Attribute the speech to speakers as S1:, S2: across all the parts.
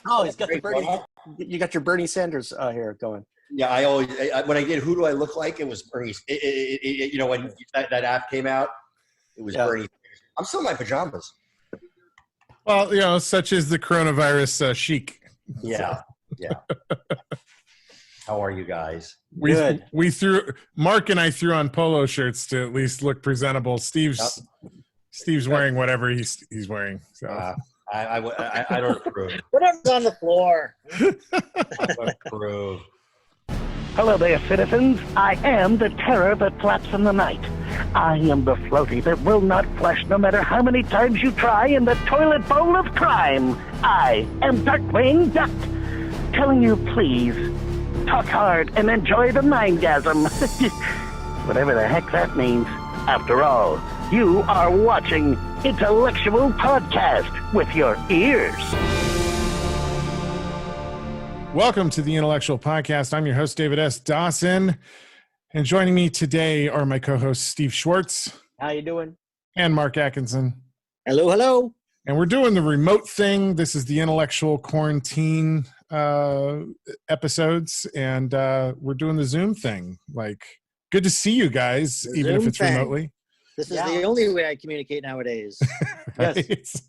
S1: Oh, he's got the Bernie. You got your Bernie Sanders hair going.
S2: Yeah, I always when I did Who Do I Look Like? It was Bernie. You know, when that app came out, it was Bernie. I'm still in my pajamas.
S3: Well, you know, such is the coronavirus chic.
S2: Yeah, yeah. How are you guys?
S3: We threw Mark and I threw on polo shirts to at least look presentable. Steve's wearing whatever he's wearing. So
S2: I don't approve.
S4: Whatever's on the floor.
S2: I don't approve.
S5: Hello there, citizens. I am the terror that flaps in the night. I am the floaty that will not flush no matter how many times you try in the toilet bowl of crime. I am Darkwing Duck, telling you please, talk hard and enjoy the mindgasm. Whatever the heck that means. After all, you are watching IntelleXual Podcast with your ears.
S3: Welcome to the IntelleXual Podcast. I'm your host, David S. Dawson. And joining me today are my co-hosts, Steve Schwartz.
S1: How you doing?
S3: And Mark Atkinson.
S4: Hello, hello.
S3: And we're doing the remote thing. This is the IntelleXual Quarantine episodes. And we're doing the Zoom thing. Like, good to see you guys, even if it's remotely.
S4: This is the only way I communicate nowadays.
S3: Yes.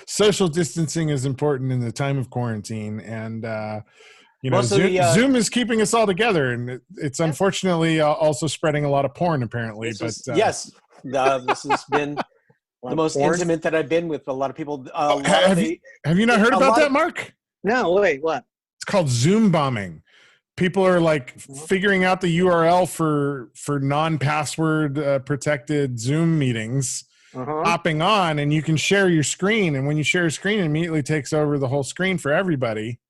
S3: Social distancing is important in the time of quarantine. And, you know, Zoom is keeping us all together. And it's unfortunately also spreading a lot of porn, apparently.
S1: This has been the most intimate that I've been with a lot of people.
S3: Have you not heard about that, Mark?
S4: No, wait, what?
S3: It's called Zoom bombing. People are like figuring out the URL for non-password protected Zoom meetings, hopping on, and you can share your screen. And when you share your screen, it immediately takes over the whole screen for everybody.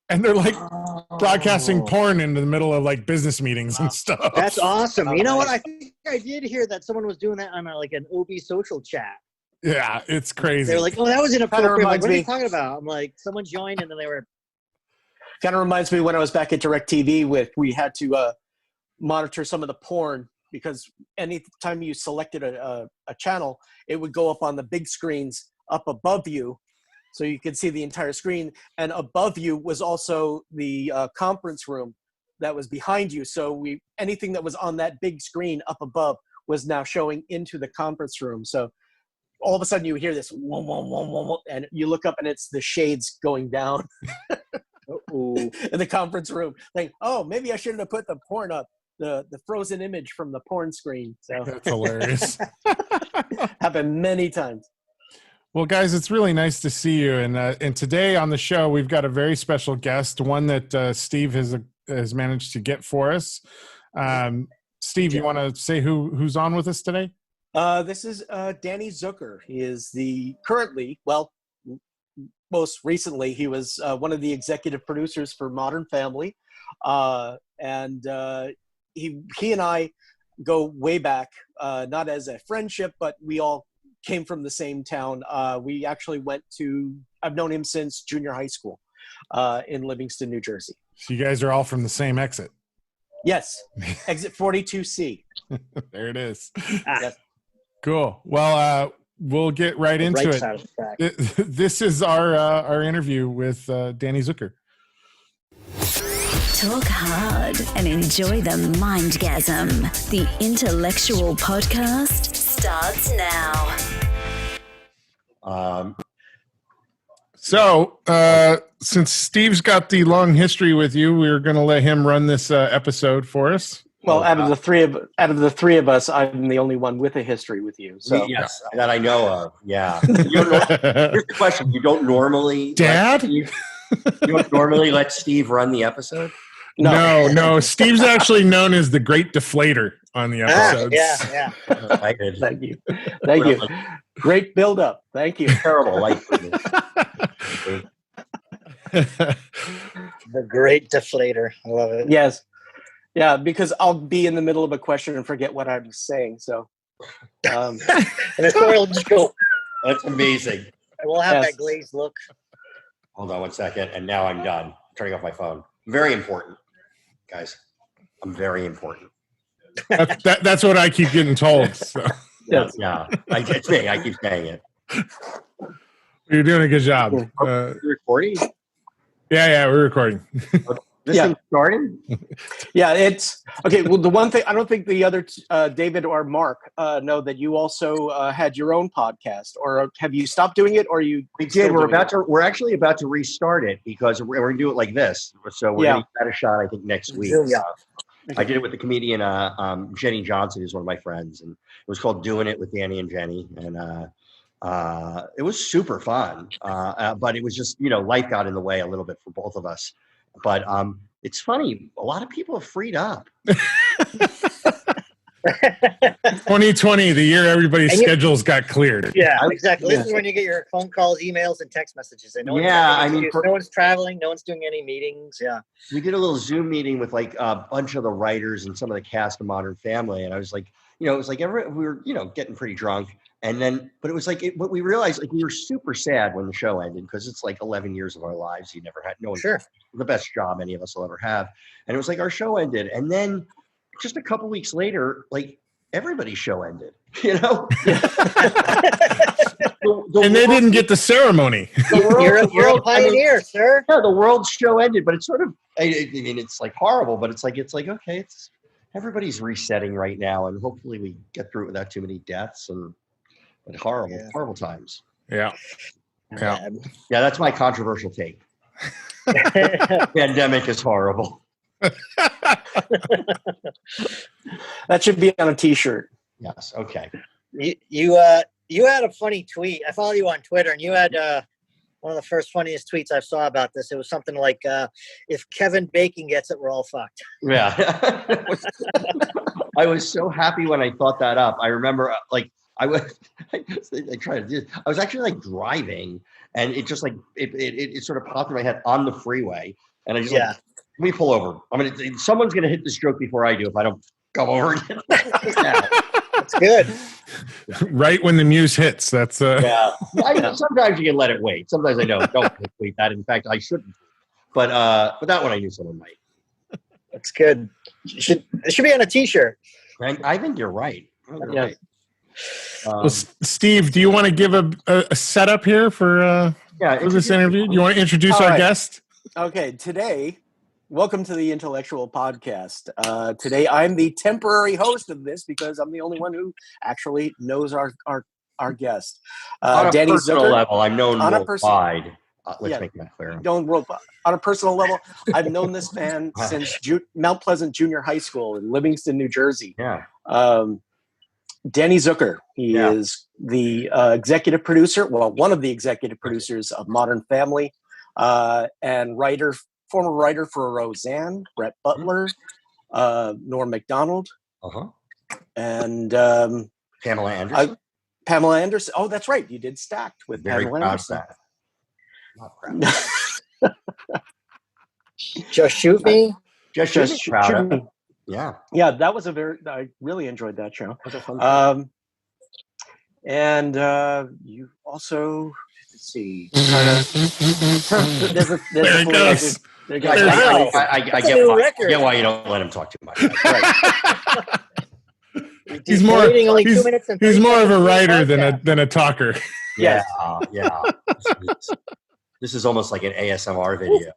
S3: And they're like broadcasting porn into the middle of like business meetings and stuff.
S4: That's awesome. You know what? I think I did hear that someone was doing that on like an OB social chat.
S3: Yeah, it's crazy.
S4: They were like, "Oh, that was inappropriate." Like, what are you talking about? I'm like, someone joined and then they were.
S1: Kind of reminds me when I was back at DirecTV we had to monitor some of the porn because anytime you selected a channel, it would go up on the big screens up above you, so you could see the entire screen. And above you was also the conference room that was behind you. So anything that was on that big screen up above was now showing into the conference room. So all of a sudden you hear this, whoa, whoa, whoa, whoa, whoa, and you look up and it's the shades going down. In the conference room, like, oh, maybe I shouldn't have put the porn up, the frozen image from the porn screen. So
S3: that's hilarious.
S1: Happened many times.
S3: Well, guys, it's really nice to see you. And today on the show, we've got a very special guest, one that Steve has managed to get for us. Steve, you want to say who's on with us today?
S1: This is Danny Zuker. He is most recently, he was one of the executive producers for Modern Family. And he and I go way back, not as a friendship, but we all came from the same town. We actually I've known him since junior high school in Livingston, New Jersey.
S3: So you guys are all from the same exit?
S1: Yes, exit 42C.
S3: There it is.
S1: Yes.
S3: Cool. Well, we'll get right into it. This is our interview with Danny Zuker.
S6: Talk hard and enjoy the mindgasm. The IntelleXual Podcast starts now.
S3: So, since Steve's got the long history with you, we're going to let him run this episode for us.
S1: Well, out of the three of us, I'm the only one with a history with you. So
S2: Yes, that I know of. Yeah. Here's the question: you don't normally,
S3: Dad?
S2: You don't normally let Steve run the episode?
S3: No. Steve's actually known as the Great Deflator on the episodes.
S4: Yeah.
S1: Thank you. Great build up. Thank you.
S2: Terrible life.
S4: The Great Deflator. I love it.
S1: Yes. Yeah, because I'll be in the middle of a question and forget what I'm saying. So,
S4: and the story will just go.
S2: That's amazing.
S4: We'll have that glazed look.
S2: Hold on one second, and now I'm done. Turning off my phone. Very important, guys. I'm very important.
S3: That's what I keep getting told. So.
S2: Yeah. It's me. I keep saying it.
S3: You're doing a good job.
S2: You recording?
S3: Yeah, we're recording.
S2: This thing started?
S1: Yeah, it's okay. Well, the one thing I don't think the other David or Mark know that you also had your own podcast, or have you stopped doing it, or you?
S2: We did. We're actually about to restart it because we're going to do it like this. So we're going to give that a shot, I think, next week.
S4: Yeah.
S2: I did it with the comedian Jenny Johnson, who's one of my friends, and it was called "Doing It with Danny and Jenny," and it was super fun. But it was just, life got in the way a little bit for both of us. But it's funny, a lot of people have freed up.
S3: 2020, the year everybody's schedules got cleared.
S4: Yeah, exactly. This is when you get your phone calls, emails, and text messages. And no one's traveling, no one's doing any meetings. Yeah,
S2: we did a little Zoom meeting with like a bunch of the writers and some of the cast of Modern Family, and I was like, it was like we were, getting pretty drunk, and then, but it was like, what we realized, like, we were super sad when the show ended because it's like 11 years of our lives. You never had the best job any of us will ever have, and it was like our show ended, and then just a couple weeks later, like, everybody's show ended,
S3: and they didn't get the ceremony.
S4: You're a pioneer, sir.
S2: Yeah, the world's show ended, but it's sort of, I mean, it's like horrible, but it's like, okay, everybody's resetting right now, and hopefully we get through it without too many deaths but horrible times.
S3: Yeah.
S2: That's my controversial take. Pandemic is horrible.
S1: That should be on a T-shirt.
S2: Yes. Okay.
S4: You had a funny tweet. I follow you on Twitter, and you had one of the first funniest tweets I saw about this. It was something like, "If Kevin Bacon gets it, we're all fucked."
S2: Yeah. I was so happy when I thought that up. I remember, I was actually like driving, and it just like it sort of popped in my head on the freeway, and I just let me pull over. I mean, someone's going to hit this joke before I do if I don't go over again.
S4: That's good.
S3: Right when the news hits, that's
S2: yeah. Sometimes you can let it wait. Sometimes I don't tweet that. In fact, I shouldn't. But that one I knew someone might.
S4: That's good. It should be on a T-shirt.
S2: I think you're right. Right.
S3: Well, Steve, do you want to give a setup here for this interview? Do you want to introduce our guest?
S1: Okay, today, welcome to the IntelleXual podcast. Today, I'm the temporary host of this because I'm the only one who actually knows our guest.
S2: On a
S1: Danny
S2: personal
S1: Zuker,
S2: level, I'm known worldwide. Let's make that clear.
S1: On a personal level, I've known this man since Mount Pleasant Junior High School in Livingston, New Jersey.
S2: Yeah.
S1: Danny Zuker. He is the executive producer, one of the executive producers of Modern Family, and former writer for Roseanne, Brett Butler, Norm Macdonald, and
S2: Pamela Anderson.
S1: Pamela Anderson. Oh, that's right. You did Stacked with Pamela Anderson.
S2: Not proud.
S4: Just shoot me.
S2: Just proud of it. Yeah,
S1: that was I really enjoyed that show. That was a fun and you also, let's see.
S3: There it goes.
S2: I get why you don't let him talk too much. Right.
S3: He's more of a writer than a talker.
S2: Yeah. This is almost like an ASMR video.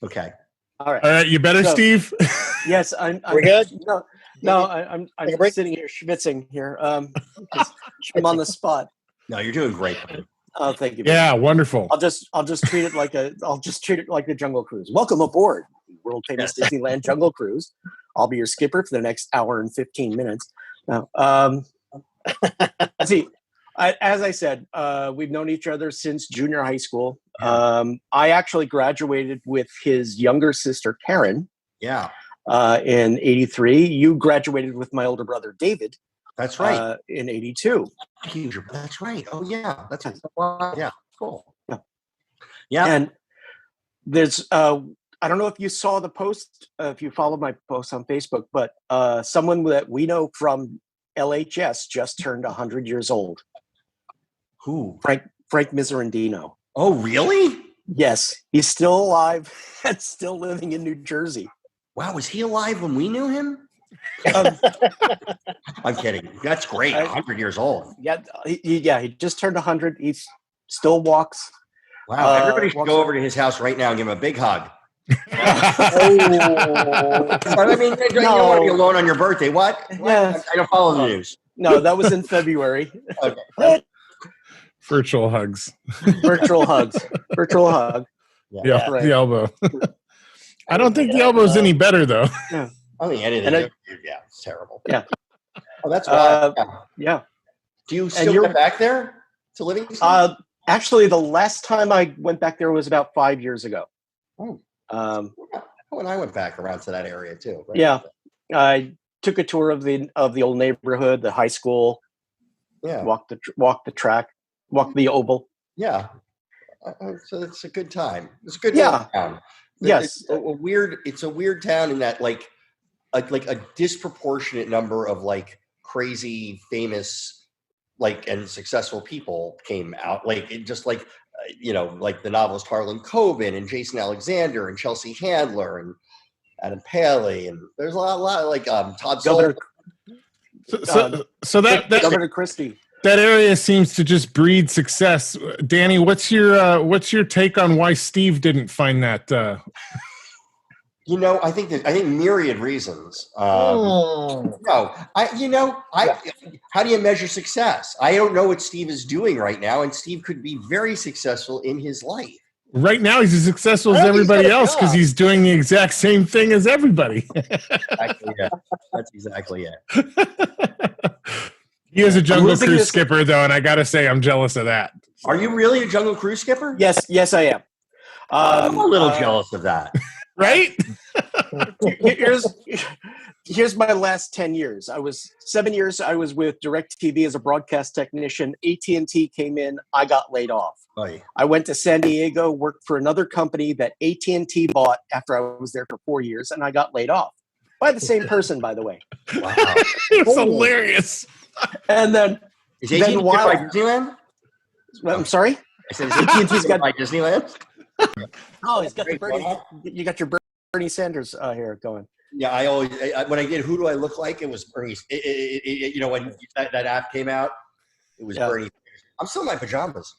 S2: Okay.
S1: All
S3: right. You better, Steve.
S1: Yes,
S4: We're good.
S1: No, I'm sitting here schwitzing here. I'm on the spot.
S2: No, you're doing great.
S1: Oh, thank you.
S3: Yeah, wonderful.
S1: I'll just treat it like the Jungle Cruise. Welcome aboard, the world famous Disneyland Jungle Cruise. I'll be your skipper for the next hour and 15 minutes. Now, see, as I said, we've known each other since junior high school. I actually graduated with his younger sister, Karen.
S2: Yeah.
S1: In 83. You graduated with my older brother, David.
S2: That's right.
S1: In 82.
S2: That's right. Oh, yeah. That's yeah. Cool.
S1: Yeah. And there's, I don't know if you saw the post, if you followed my post on Facebook, but someone that we know from LHS just turned 100 years old.
S2: Who?
S1: Frank Miserandino.
S2: Oh, really?
S1: Yes. He's still alive and still living in New Jersey.
S2: Wow. Was he alive when we knew him? I'm kidding. That's great. 100 years old.
S1: Yeah, he just turned 100. He still walks.
S2: Wow. Everybody should go over to his house right now and give him a big hug. I mean, you don't want to be alone on your birthday. What?
S1: Yeah.
S2: I don't follow the news.
S1: No, that was in February.
S2: Okay.
S3: Virtual hugs.
S1: Virtual hugs. Virtual hug.
S3: Yeah,
S1: right.
S3: the elbow. I don't think the elbow's any better though.
S1: Yeah.
S2: I think anything. Yeah, it's terrible.
S1: Yeah.
S2: Oh, that's wild.
S1: Yeah.
S2: Do you still get back there to Livingston?
S1: Actually, the last time I went back there was about 5 years ago.
S2: Oh. When I went back around to that area too. Right?
S1: Yeah. I took a tour of the old neighborhood, the high school.
S2: Yeah.
S1: Walked the track, walked the oval.
S2: Yeah. So it's a good time. It's a good town.
S1: Yes.
S2: It's a weird town in that like a disproportionate number of like crazy famous like and successful people came out. Like it just like like the novelist Harlan Coben and Jason Alexander and Chelsea Handler and Adam Paley, and there's a lot like Todd Sullivan.
S3: So that
S1: Governor Christie.
S3: That area seems to just breed success. Danny, what's your take on why Steve didn't find that?
S2: I think myriad reasons. How do you measure success? I don't know what Steve is doing right now, and Steve could be very successful in his life.
S3: Right now, he's as successful as everybody else because he's doing the exact same thing as everybody.
S2: Exactly, yeah. That's exactly it.
S3: He is a Jungle Cruise skipper, though, and I got to say, I'm jealous of that.
S2: Are you really a Jungle Cruise skipper?
S1: Yes, I am.
S2: I'm a little jealous of that.
S3: Right?
S1: Here's my last 10 years. 7 years I was with DirecTV as a broadcast technician. AT&T came in. I got laid off.
S2: Right.
S1: I went to San Diego, worked for another company that AT&T bought after I was there for 4 years, and I got laid off. By the same person, by the way.
S2: Wow.
S3: It's hilarious.
S1: And then
S2: is AT&T by Disneyland?
S1: I'm sorry?
S2: I said, is AT&T by Disneyland?
S1: Oh, he's got the Bernie. You got your Bernie Sanders here going.
S2: Yeah, I always when I did Who Do I Look Like, it was Bernie. When that app came out, it was Bernie. I'm still in my pajamas.